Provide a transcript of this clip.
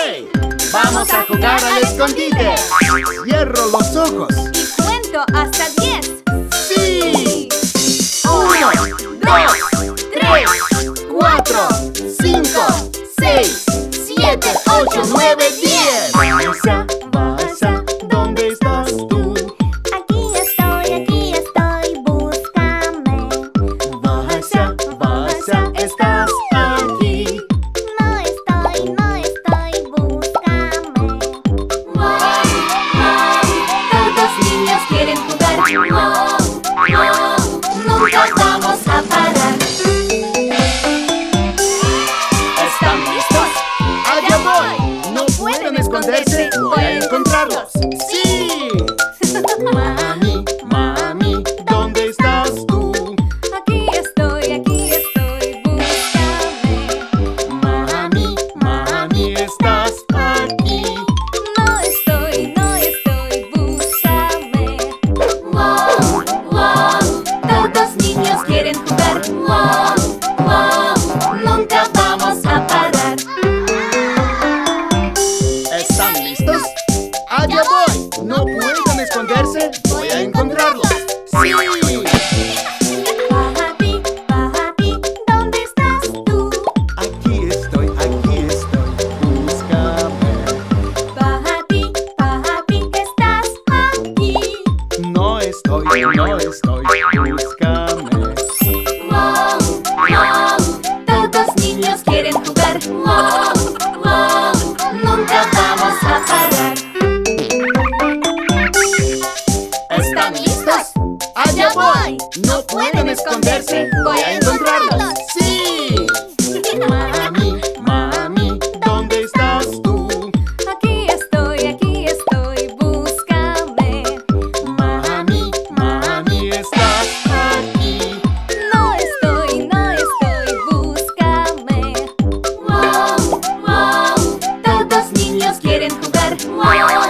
¡Hey! ¡Vamos a jugar al escondite! Cierro los ojos Y cuento hasta 10. ¡Sí! 1, 2, 3, 4, 5, 6, 7, 8, 9, 10. Balsa, ¿dónde estás tú? Aquí estoy, búscame. Balsa, estás aquí. No estoy, búscame. Wow, wow, todos niños quieren jugar. Wow, wow, nunca vamos a parar. ¿Están listos? ¡Allá voy! No pueden esconderse, voy a encontrarlos. ¡Sí! Mami, ¿dónde estás tú? Aquí estoy, búscame. Mami, ¿estás aquí? No estoy, búscame. Wow, wow, todos niños quieren jugar. Wow, wow, nunca vamos a parar. ¿Están listos? ¡Allá voy! No pueden esconderse, voy a encontrarlos. ¡Sí! Papi, ¿dónde estás tú? Aquí estoy, búscame. Papi, ¿estás aquí? No estoy, búscame. Wow, wow, todos niños quieren jugar. Wow, wow, nunca vamos a parar. ¿Están listos? ¡Allá voy! No pueden esconderse, voy a encontrarlos. ¡Sí! Mami, ¿dónde estás tú? Aquí estoy, búscame. Mami, ¿estás aquí? No estoy, búscame. Wow, wow, todos niños quieren jugar. Wow,